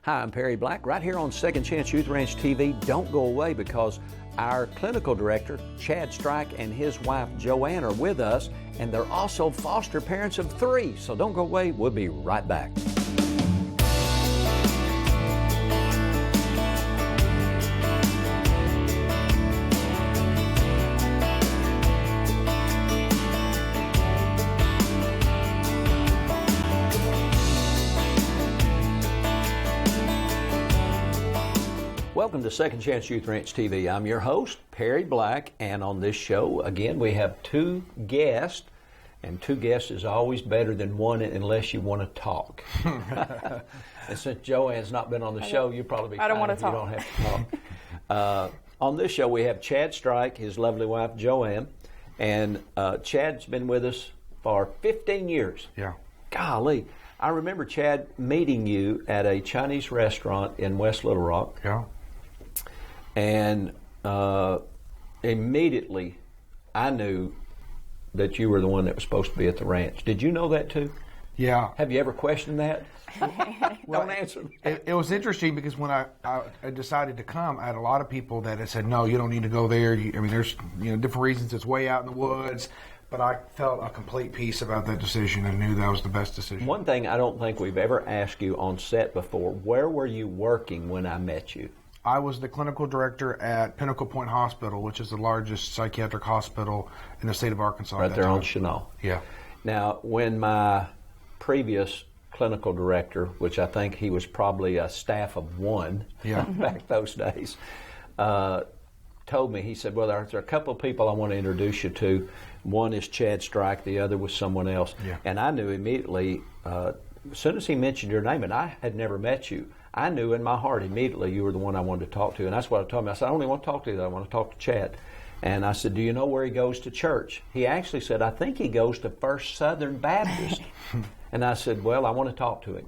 Hi, I'm Perry Black, right here on Second Chance Youth Ranch TV. Don't go away because our clinical director, Chad Strike, and his wife, Joanne, are with us, and they're also foster parents of 3. So don't go away. We'll be right back. Welcome to Second Chance Youth Ranch TV. I'm your host, Perry Black, and on this show, again, we have 2 guests, and 2 guests is always better than 1 unless you want to talk. And since Joanne's not been on the show, you'll probably be fine if you don't have to talk. On this show, we have Chad Strike, his lovely wife, Joanne, and Chad's been with us for 15 years. Yeah. Golly. I remember, Chad, meeting you at a Chinese restaurant in West Little Rock. Yeah. And immediately, I knew that you were the one that was supposed to be at the ranch. Did you know that too? Yeah. Have you ever questioned that? Well, Don't answer. It was interesting because when I decided to come, I had a lot of people that had said, "No, you don't need to go there." There's different reasons. It's way out in the woods. But I felt a complete peace about that decision and knew that was the best decision. One thing I don't think we've ever asked you on set before: where were you working when I met you? I was the clinical director at Pinnacle Point Hospital, which is the largest psychiatric hospital in the state of Arkansas. Right there on Chenal. Yeah. Now, when my previous clinical director, which I think he was probably a staff of 1 back those days, told me, he said, well, there's a couple of people I want to introduce you to. One is Chad Strike, the other was someone else. Yeah. And I knew immediately, as soon as he mentioned your name, and I had never met you, I knew in my heart immediately you were the one I wanted to talk to. And that's what I told him. I said, I only want to talk to you, I want to talk to Chad. And I said, do you know where he goes to church? He actually said, I think he goes to First Southern Baptist. And I said, well, I want to talk to him.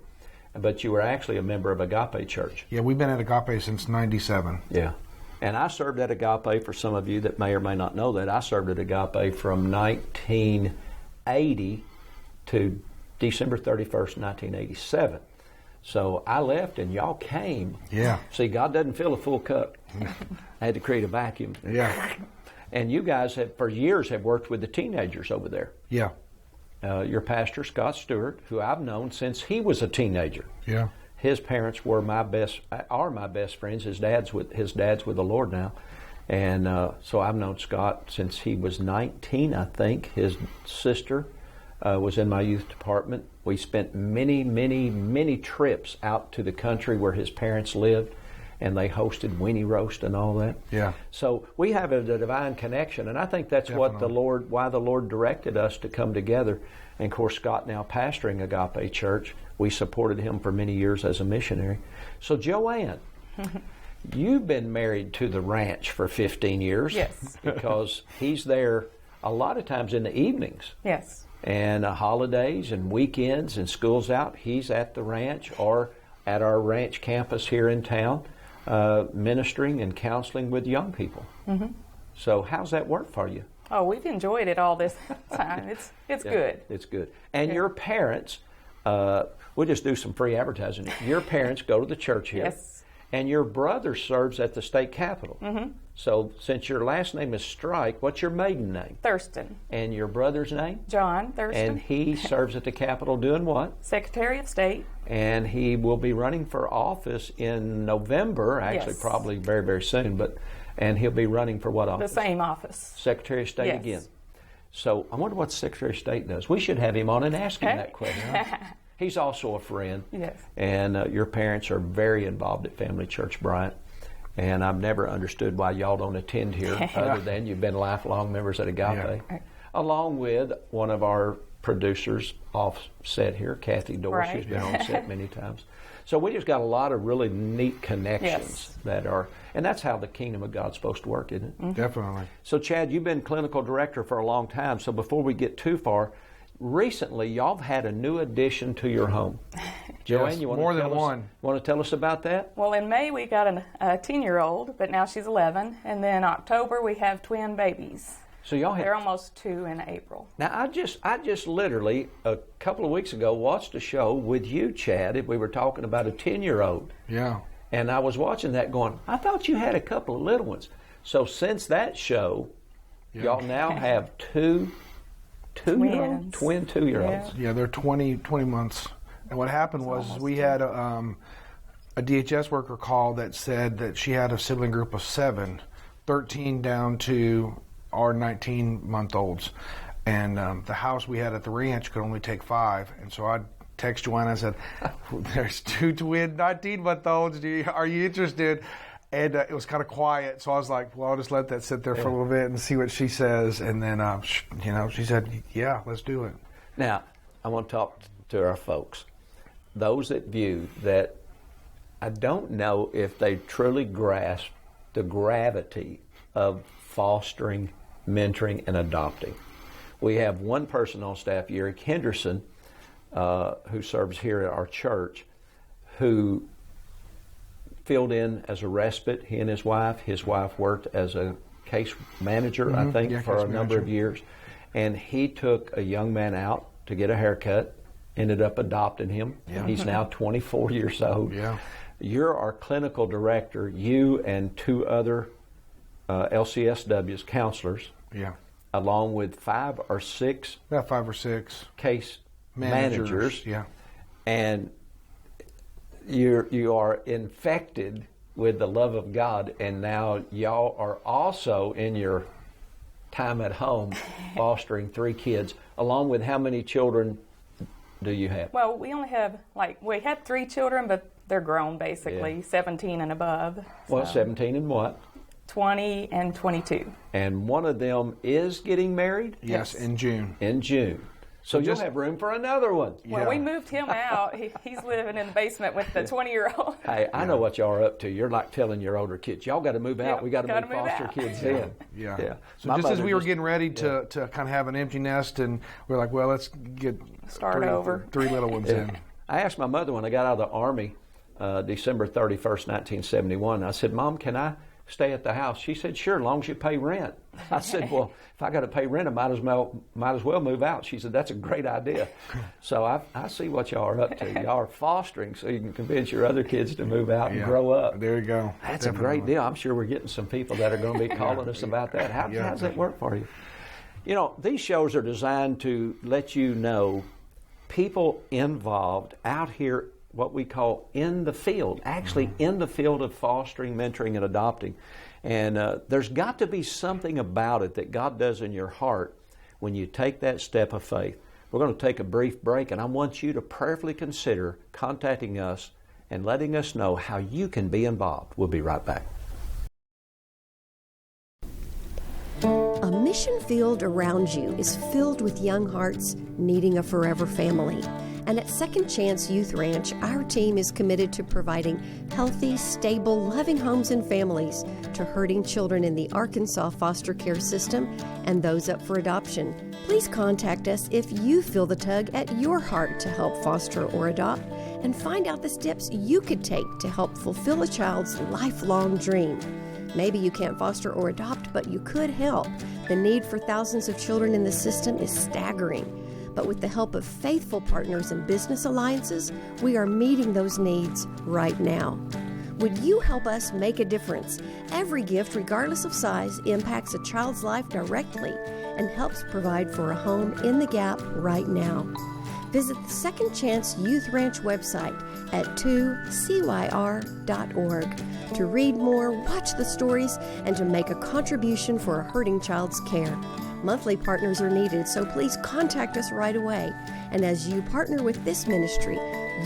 But you were actually a member of Agape Church. Yeah, we've been at Agape since '97. Yeah. And I served at Agape, for some of you that may or may not know that, I served at Agape from 1980 to December 31st, 1987. So I left and y'all came. Yeah. See, God doesn't fill a full cup. I had to create a vacuum. Yeah. And you guys have, for years, have worked with the teenagers over there. Yeah. Your pastor, Scott Stewart, who I've known since he was a teenager. Yeah. His parents are my best friends. His dad's with the Lord now, and so I've known Scott since he was 19, I think. His sister was in my youth department. We spent many trips out to the country where his parents lived, and they hosted weenie roast and all that. Yeah. So we have a divine connection, and I think that's Definitely. why the Lord directed us to come together. And of course, Scott now pastoring Agape Church. We supported him for many years as a missionary. So Joanne, you've been married to the ranch for 15 years. Yes. Because he's there a lot of times in the evenings. Yes. And holidays and weekends and school's out, he's at the ranch or at our ranch campus here in town, ministering and counseling with young people. Mm-hmm. So how's that work for you? Oh, we've enjoyed it all this time. It's good. It's good. And your parents, we'll just do some free advertising. Your parents go to the church here. Yes. And your brother serves at the state capitol. Mm-hmm. So since your last name is Strike, what's your maiden name? Thurston. And your brother's name? John Thurston. And he serves at the capitol doing what? Secretary of State. And he will be running for office in November, actually Yes. probably very, very soon, and he'll be running for what office? The same office. Secretary of State Yes. again. So I wonder what the Secretary of State does. We should have him on and ask him that question. He's also a friend. Yes. And your parents are very involved at Family Church Bryant. And I've never understood why y'all don't attend here other than you've been lifelong members at Agape. Yeah. Along with one of our producers off set here, Kathy Dorr. Right. She's been on set many times. So we just got a lot of really neat connections that are, and that's how the kingdom of God's supposed to work, isn't it? Mm-hmm. Definitely. So Chad, you've been clinical director for a long time. So before we get too far, recently y'all have had a new addition to your home. Joanne, Yes, you want more to than tell one. us, want to tell us about that? Well, in May we got a 10-year-old, but now she's 11. And then October we have twin babies. So y'all They're have. almost 2 in April. Now I just literally a couple of weeks ago watched a show with you, Chad. We were talking about a 10-year-old. Yeah. And I was watching that going, I thought you had a couple of little ones. So since that show, y'all now have twin 2-year-olds. Yeah, they're 20 months. And what happened was we had a DHS worker call that said that she had a sibling group of 7, 13 down to our 19-month-olds. And the house we had at the ranch could only take 5. And so I text Joanna and said, there's 2 twin 19-month-olds. Are you interested? And it was kind of quiet, so I was like, well, I'll just let that sit there for a little bit and see what she says. And then, she said, yeah, let's do it. Now, I want to talk to our folks. Those that view that, I don't know if they truly grasp the gravity of fostering, mentoring, and adopting. We have one person on staff, Eric Henderson, who serves here at our church, who filled in as a respite. He and his wife worked as a case manager, I think, for a number of years. And he took a young man out to get a haircut, ended up adopting him. Yeah. He's now 24 years old. Yeah. You're our clinical director, you and 2 other LCSWs, counselors, along with 5 or 6 about 5 or 6 case managers. Yeah. And you are infected with the love of God, and now y'all are also in your time at home fostering 3 kids, along with how many children do you have? Well, we only have, we have 3 children, but they're grown basically, 17 and above. Well, 17 and what? 20 and 22. And one of them is getting married? Yes, in June. In June. So you'll have room for another one. Well, we moved him out. He's living in the basement with the 20-year-old. Hey, I know what y'all are up to. You're like telling your older kids, y'all got to move out. We got to move foster kids in. Yeah. So just as we were getting ready to kind of have an empty nest, and we're like, well, let's get Start over. 3 little ones in. I asked my mother when I got out of the Army, December 31st, 1971, I said, Mom, can I stay at the house? She said, sure, as long as you pay rent. I said, well, if I got to pay rent, I might as well move out. She said, that's a great idea. So I see what y'all are up to. Y'all are fostering so you can convince your other kids to move out and grow up. There you go. That's a great deal. I'm sure we're getting some people that are going to be calling us about that. How does that work for you? You know, these shows are designed to let you know people involved out here, what we call in the field, actually in the field of fostering, mentoring, and adopting. And there's got to be something about it that God does in your heart when you take that step of faith. We're going to take a brief break, and I want you to prayerfully consider contacting us and letting us know how you can be involved. We'll be right back. A mission field around you is filled with young hearts needing a forever family. And at Second Chance Youth Ranch, our team is committed to providing healthy, stable, loving homes and families to hurting children in the Arkansas foster care system and those up for adoption. Please contact us if you feel the tug at your heart to help foster or adopt, and find out the steps you could take to help fulfill a child's lifelong dream. Maybe you can't foster or adopt, but you could help. The need for thousands of children in the system is staggering. But with the help of faithful partners and business alliances, we are meeting those needs right now. Would you help us make a difference? Every gift, regardless of size, impacts a child's life directly and helps provide for a home in the gap right now. Visit the Second Chance Youth Ranch website at 2CYR.org to read more, watch the stories, and to make a contribution for a hurting child's care. Monthly partners are needed, so please contact us right away. And as you partner with this ministry,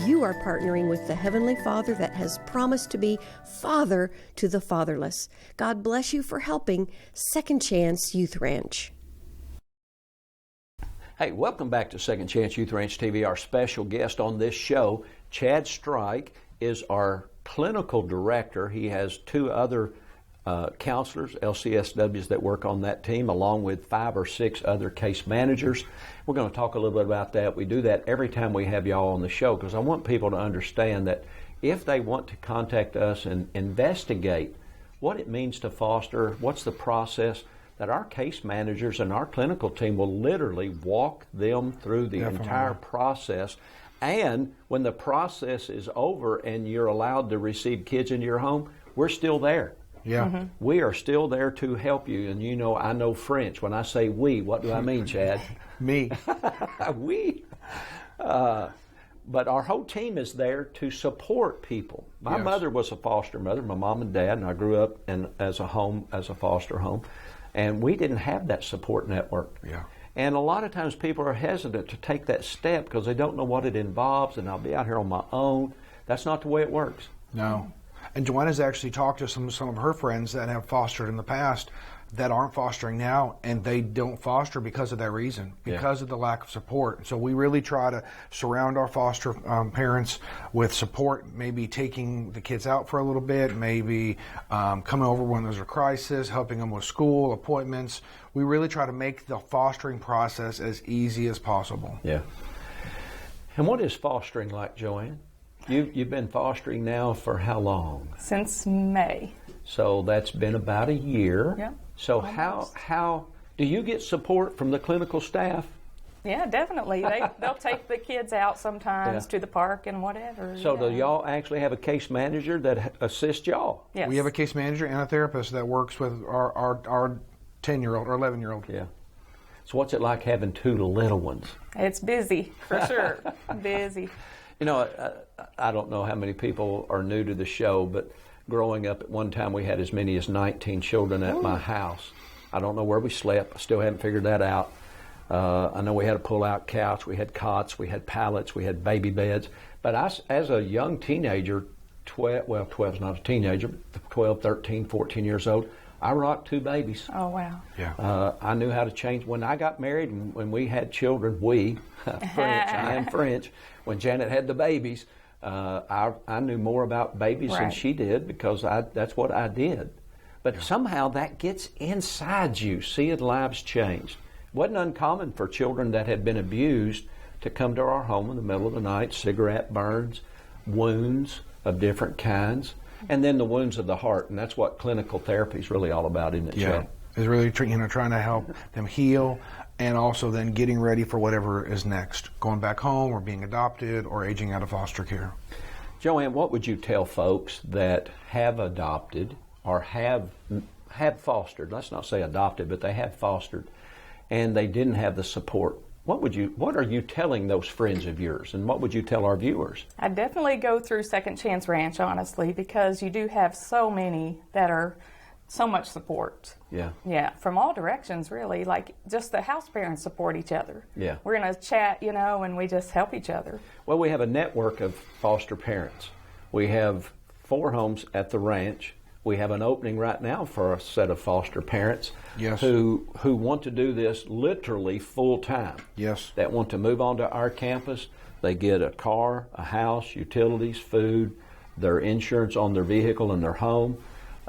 you are partnering with the Heavenly Father that has promised to be Father to the fatherless. God bless you for helping Second Chance Youth Ranch. Hey, welcome back to Second Chance Youth Ranch TV. Our special guest on this show, Chad Strike, is our clinical director. He has 2 other counselors, LCSWs, that work on that team, along with 5 or 6 other case managers. We're going to talk a little bit about that. We do that every time we have y'all on the show, because I want people to understand that if they want to contact us and investigate what it means to foster, what's the process, that our case managers and our clinical team will literally walk them through the entire process. And when the process is over and you're allowed to receive kids into your home, we're still there. Yeah. We are still there to help you. And you know, I know French. When I say we, what do I mean, Chad? Me. We. But our whole team is there to support people. My mother was a foster mother, my mom and dad, and I grew up as a foster home. And we didn't have that support network. Yeah. And a lot of times people are hesitant to take that step because they don't know what it involves, and I'll be out here on my own. That's not the way it works. No. And Joanna's actually talked to some of her friends that have fostered in the past that aren't fostering now, and they don't foster because of that reason, because of the lack of support. So we really try to surround our foster parents with support, maybe taking the kids out for a little bit, maybe coming over when there's a crisis, helping them with school, appointments. We really try to make the fostering process as easy as possible. Yeah. And what is fostering like, Joanne? You've been fostering now for how long? Since May. So that's been about a year. Yeah. So how do you get support from the clinical staff? Yeah, definitely. They'll take the kids out sometimes to the park and whatever. So do y'all actually have a case manager that assists y'all? Yes. We have a case manager and a therapist that works with our 10-year-old or 11-year-old. Yeah. So what's it like having two little ones? It's busy, for sure. Busy. You know, I don't know how many people are new to the show, but growing up at one time we had as many as 19 children at my house. I don't know where we slept. I still haven't figured that out. I know we had a pull-out couch, we had cots, we had pallets, we had baby beds. But as a young teenager, 12's not a teenager, but 12, 13, 14 years old, I rocked two babies. Oh, wow. Yeah. I knew how to change. When I got married and when we had children, French, I am French, when Janet had the babies, I knew more about babies than she did because that's what I did. But somehow that gets inside you, seeing lives changed. It wasn't uncommon for children that had been abused to come to our home in the middle of the night, cigarette burns, wounds of different kinds, and then the wounds of the heart. And that's what clinical therapy is really all about, isn't it, Chad? It's really trying to help them heal, and also then getting ready for whatever is next, going back home or being adopted or aging out of foster care. Joanne, what would you tell folks that have adopted or have fostered, let's not say adopted, but they have fostered, and they didn't have the support? What are you telling those friends of yours, and what would you tell our viewers? I definitely go through Second Chance Ranch, honestly, because you do have so many that are so much support. Yeah. Yeah, from all directions, really. Like, just the house parents support each other. Yeah. We're in a chat, and we just help each other. Well, we have a network of foster parents. We have 4 homes at the ranch. We have an opening right now for a set of foster parents who want to do this literally full time. Yes. That want to move onto our campus. They get a car, a house, utilities, food, their insurance on their vehicle and their home.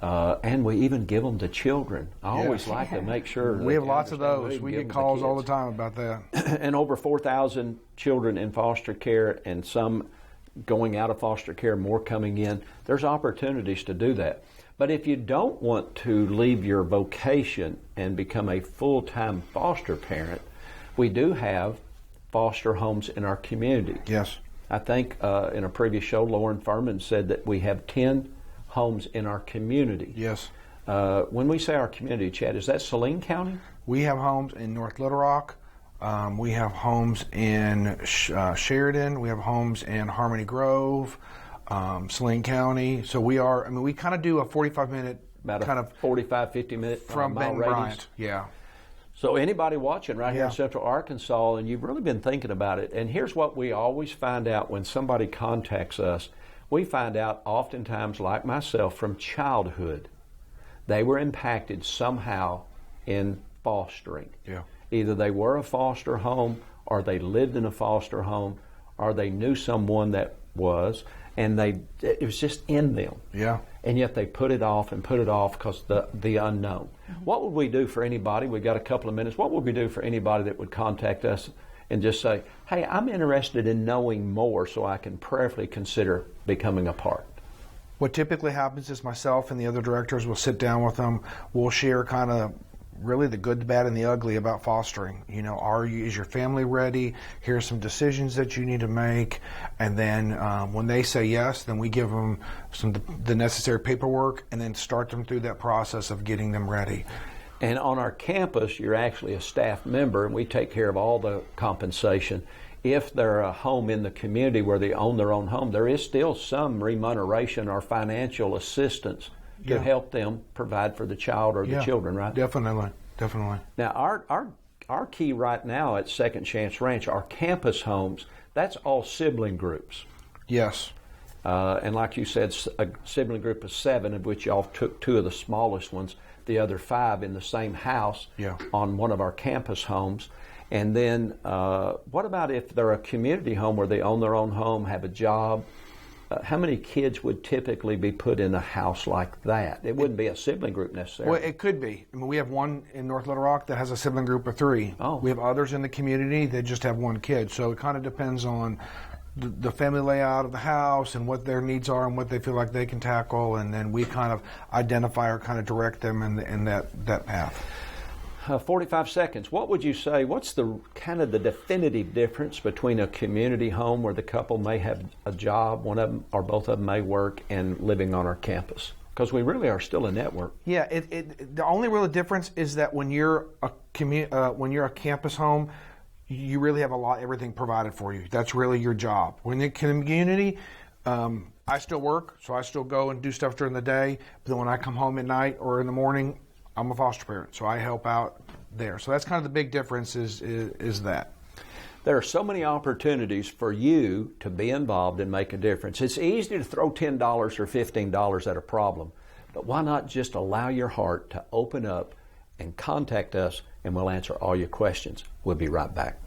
And we even give them to children. I always like to make sure. We have lots of those. We get calls all the time about that. And over 4,000 children in foster care, and some going out of foster care, more coming in. There's opportunities to do that. But if you don't want to leave your vocation and become a full-time foster parent, we do have foster homes in our community. Yes. I think in a previous show, Lauren Furman said that we have 10 homes in our community. Yes. When we say our community, Chad, is that Saline County? We have homes in North Little Rock. We have homes in Sheridan. We have homes in Harmony Grove, Saline County. So we kind of do a 45-minute kind of 45, 50-minute from mile Ben radius. Bryant. Yeah. So anybody watching right here in Central Arkansas, and you've really been thinking about it, and here's what we always find out when somebody contacts us. We find out oftentimes, like myself, from childhood, they were impacted somehow in fostering. Yeah. Either they were a foster home, or they lived in a foster home, or they knew someone that was, and it was just in them. Yeah. And yet they put it off because the unknown. Mm-hmm. What would we do for anybody? We've got a couple of minutes. What would we do for anybody that would contact us and just say, hey, I'm interested in knowing more so I can prayerfully consider becoming a part? What typically happens is myself and the other directors will sit down with them. We'll share kind of really the good, the bad, and the ugly about fostering. You know, is your family ready? Here's some decisions that you need to make, and then when they say yes, then we give them the necessary paperwork, and then start them through that process of getting them ready. And on our campus, you're actually a staff member, and we take care of all the compensation. If they're a home in the community where they own their own home, there is still some remuneration or financial assistance to help them provide for the child or the children, right? Definitely. Now, our key right now at Second Chance Ranch, our campus homes, that's all sibling groups. Yes. And like you said, a sibling group of 7, of which y'all took 2 of the smallest ones, the other 5 in the same house on one of our campus homes. And then what about if they're a community home where they own their own home, have a job? How many kids would typically be put in a house like that? It wouldn't be a sibling group necessarily. Well, it could be. I mean, we have one in North Little Rock that has a sibling group of 3. Oh. We have others in the community that just have 1 kid. So it kind of depends on the family layout of the house and what their needs are and what they feel like they can tackle, and then we kind of identify or kind of direct them in that path. 45 seconds. What would you say, what's the kind of the definitive difference between a community home where the couple may have a job, one of them or both of them may work, and living on our campus? Because we really are still a network. Yeah, the only real difference is that when you're a campus home, you really have everything provided for you. That's really your job. When in the community, I still work, so I still go and do stuff during the day, but then when I come home at night or in the morning, I'm a foster parent, so I help out there. So that's kind of the big difference is that. There are so many opportunities for you to be involved and make a difference. It's easy to throw $10 or $15 at a problem, but why not just allow your heart to open up and contact us, and we'll answer all your questions. We'll be right back.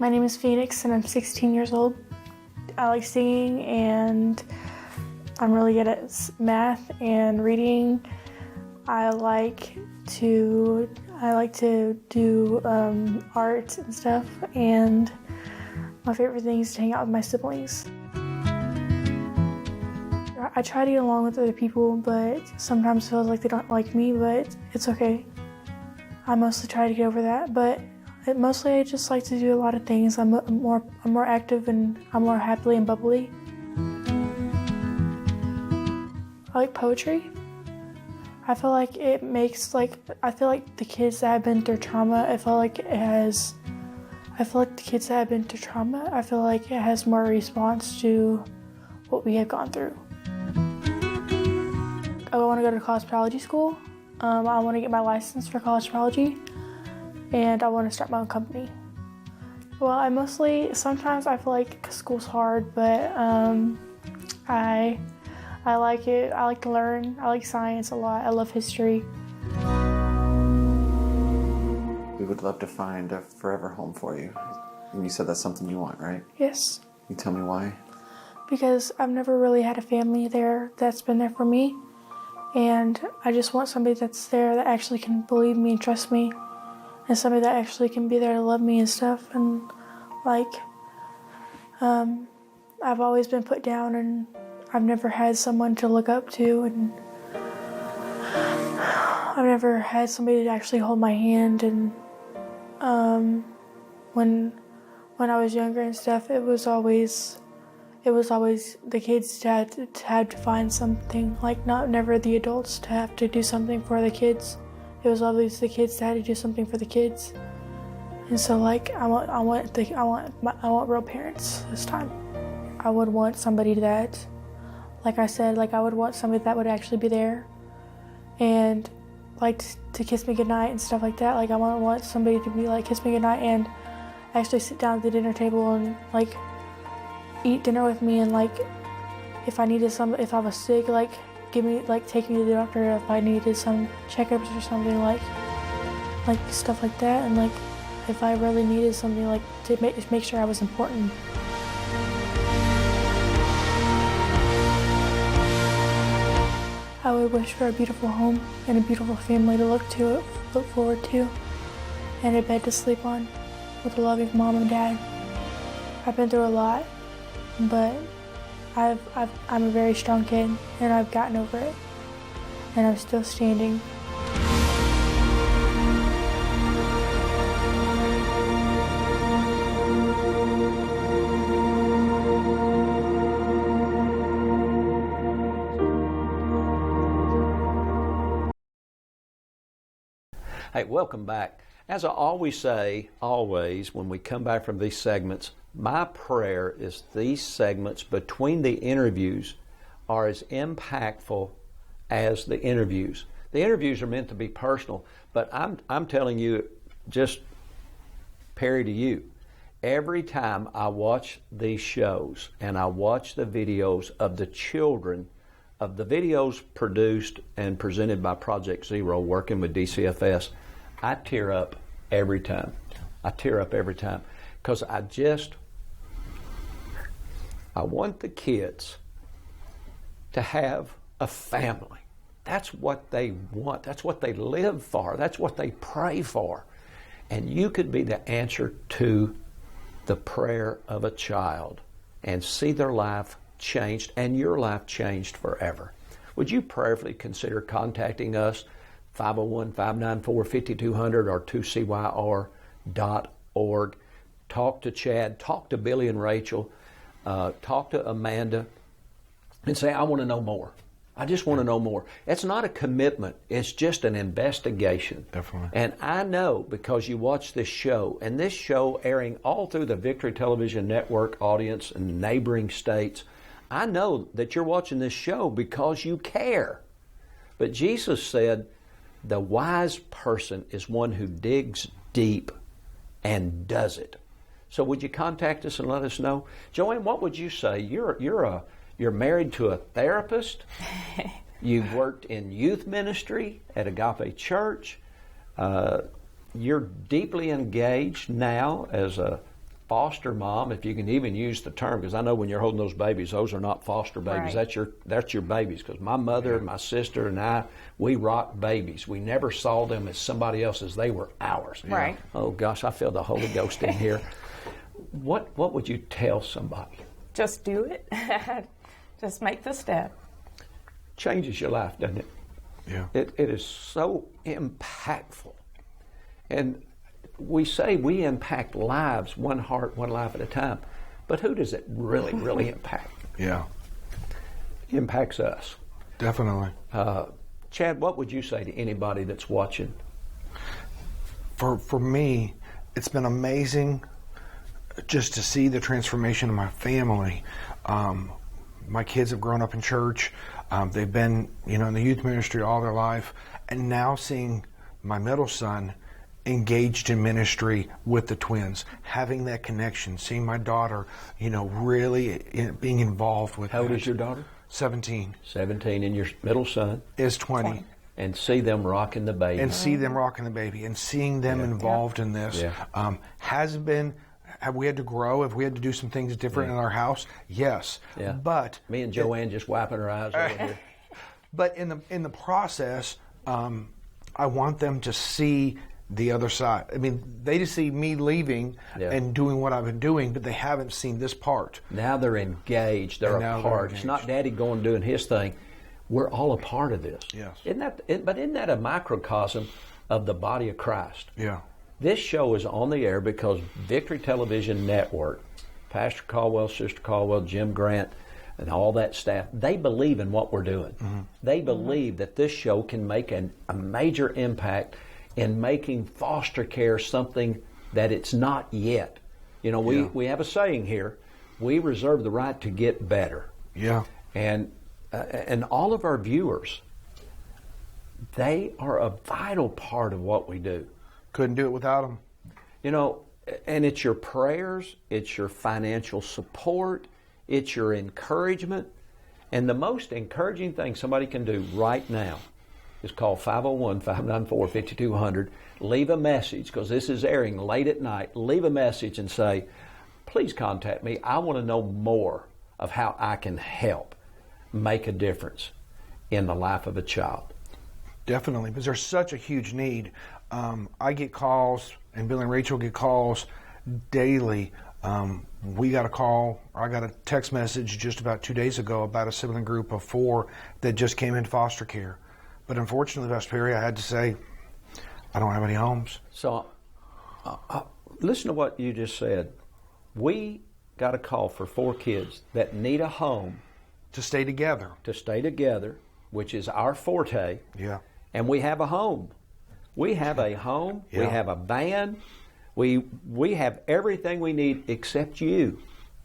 My name is Phoenix and I'm 16 years old. I like singing and I'm really good at math and reading. I like to do art and stuff, and my favorite thing is to hang out with my siblings. I try to get along with other people, but sometimes it feels like they don't like me, but it's okay. I mostly try to get over that, but mostly I just like to do a lot of things. I'm more active and I'm more happily and bubbly. I like poetry. I feel like it makes I feel like the kids that have been through trauma, I feel like it has more response to what we have gone through. I want to go to college biology school. I want to get my license for college biology. And I want to start my own company. Well, sometimes I feel like school's hard, but I like it. I like to learn. I like science a lot. I love history. We would love to find a forever home for you. And you said that's something you want, right? Yes. Can you tell me why? Because I've never really had a family there that's been there for me. And I just want somebody that's there that actually can believe me and trust me. And somebody that actually can be there to love me and stuff. And I've always been put down and I've never had someone to look up to, and I've never had somebody to actually hold my hand. And when I was younger and stuff, it was always the kids had to find something, never the adults to have to do something for the kids. It was always the kids that had to do something for the kids. And so I want real parents this time. I would want somebody that, like I said, I would want somebody that would actually be there and to kiss me goodnight and stuff like that. I want somebody to be kiss me goodnight and actually sit down at the dinner table and eat dinner with me, and if I was sick, take me to the doctor if I needed some checkups or something, stuff like that, and if I really needed something to make sure I was important. I would wish for a beautiful home and a beautiful family to look forward to, and a bed to sleep on with a loving mom and dad. I've been through a lot, but I'm a very strong kid, and I've gotten over it, and I'm still standing. Hey, welcome back. As I always say, when we come back from these segments, my prayer is these segments between the interviews are as impactful as the interviews. The interviews are meant to be personal, but I'm telling you, just Perry, to you, every time I watch these shows and I watch the videos of the children, of the videos produced and presented by Project Zero working with DCFS, I tear up every time. I tear up every time because I want the kids to have a family. That's what they want. That's what they live for. That's what they pray for. And you could be the answer to the prayer of a child and see their life changed and your life changed forever. Would you prayerfully consider contacting us, 501-594-5200 or 2CYR.org. Talk to Chad, talk to Billy and Rachel, talk to Amanda, and say, I want to know more. I just want to know more. It's not a commitment. It's just an investigation. Definitely. And I know because you watch this show, and this show airing all through the Victory Television Network audience and neighboring states, I know that you're watching this show because you care. But Jesus said, the wise person is one who digs deep and does it. So would you contact us and let us know? Joanne, what would you say? You're married to a therapist. You've worked in youth ministry at Agape Church. You're deeply engaged now as a foster mom, if you can even use the term, because I know when you're holding those babies, those are not foster babies. Right. That's your babies. Because my mother, my sister, and I, we rocked babies. We never saw them as somebody else's. They were ours. Right. Oh gosh, I feel the Holy Ghost in here. What would you tell somebody? Just do it. Just make the step. Changes your life, doesn't it? Yeah. It is so impactful. And we say we impact lives, one heart, one life at a time. But who does it really, really impact? Yeah. It impacts us. Definitely. Chad, what would you say to anybody that's watching? For me, it's been amazing just to see the transformation of my family. My kids have grown up in church. They've been, in the youth ministry all their life. And now seeing my middle son engaged in ministry with the twins, having that connection, seeing my daughter, really being involved with. How old is your daughter? 17. 17, and your middle son Is 20. And see them rocking the baby. And see them rocking the baby and seeing them involved in this. Yeah. Have we had to grow? Have we had to do some things different in our house? Yes. Yeah. But me and Joanne just wiping her eyes over here. But in the process, I want them to see the other side. I mean, they just see me leaving and doing what I've been doing, but they haven't seen this part. Now they're engaged. They're a part. It's not Daddy going doing his thing. We're all a part of this. Yes. But isn't that a microcosm of the body of Christ? Yeah. This show is on the air because Victory Television Network, Pastor Caldwell, Sister Caldwell, Jim Grant, and all that staff, they believe in what we're doing. Mm-hmm. They believe that this show can make a major impact in making foster care something that it's not yet. We have a saying here, we reserve the right to get better. Yeah. And all of our viewers, they are a vital part of what we do. Couldn't do it without them. And it's your prayers, it's your financial support, it's your encouragement. And the most encouraging thing somebody can do right now is call 501-594-5200. Leave a message, because this is airing late at night. Leave a message and say, please contact me. I want to know more of how I can help make a difference in the life of a child. Definitely, because there's such a huge need. I get calls, and Bill and Rachel get calls daily We got a call, or I got a text message just about 2 days ago about a sibling group of 4 that just came into foster care. But unfortunately, Pastor Perry, I had to say, I don't have any homes. So, listen to what you just said. We got a call for 4 kids that need a home. To stay together. To stay together, which is our forte. Yeah. And we have a home. We have a home. Yeah. We have a van. We have everything we need except you.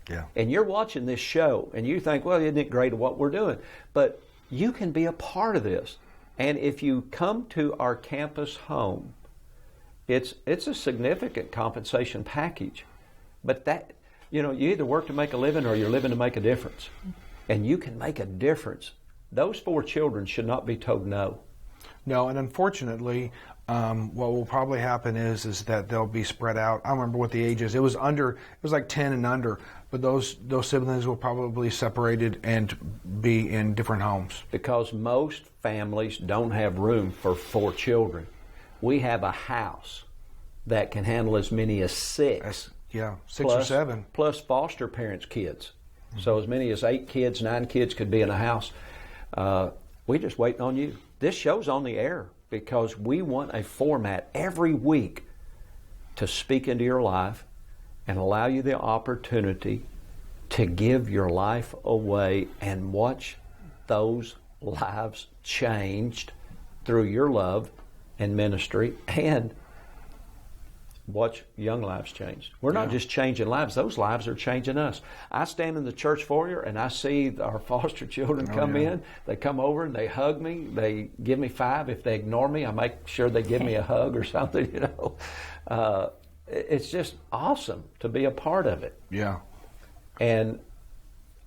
Yeah. And you're watching this show, and you think, well, isn't it great at what we're doing? But you can be a part of this. And if you come to our campus home, it's a significant compensation package. But that, you either work to make a living or you're living to make a difference. And you can make a difference. Those 4 children should not be told no. No, and unfortunately, what will probably happen is that they'll be spread out. I don't remember what the age is. It was like 10 and under, but those siblings will probably be separated and be in different homes. Because most families don't have room for 4 children. We have a house that can handle as many as 6. Yeah, 6 or 7. Plus foster parents' kids. Mm-hmm. So as many as 8 kids, 9 kids could be in a house. We're just waiting on you. This show's on the air because we want a format every week to speak into your life and allow you the opportunity to give your life away and watch those lives changed through your love and ministry, and watch young lives changed. We're not just changing lives, those lives are changing us. I stand in the church foyer and I see our foster children come in. They come over and they hug me. They give me 5. If they ignore me, I make sure they give me a hug or something, It's just awesome to be a part of it. Yeah. And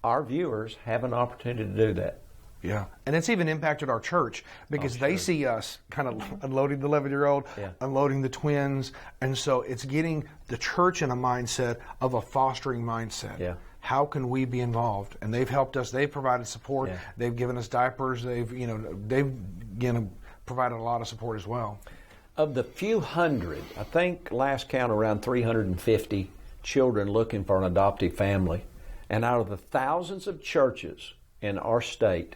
our viewers have an opportunity to do that. Yeah, and it's even impacted our church because they see us kind of unloading the 11-year-old, unloading the twins, and so it's getting the church in a mindset of a fostering mindset. Yeah. How can we be involved? And they've helped us. They've provided support. Yeah. They've given us diapers. They've provided a lot of support as well. Of the few hundred, I think last count around 350 children looking for an adoptive family, and out of the thousands of churches in our state,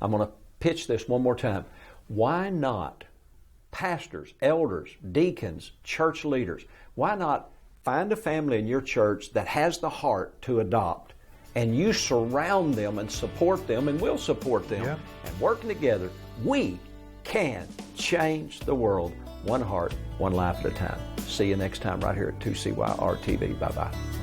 I'm going to pitch this one more time. Why not pastors, elders, deacons, church leaders, why not find a family in your church that has the heart to adopt, and you surround them and support them, and we'll support them. Yeah. And working together, we can change the world one heart, one life at a time. See you next time right here at 2CYR-TV. Bye-bye.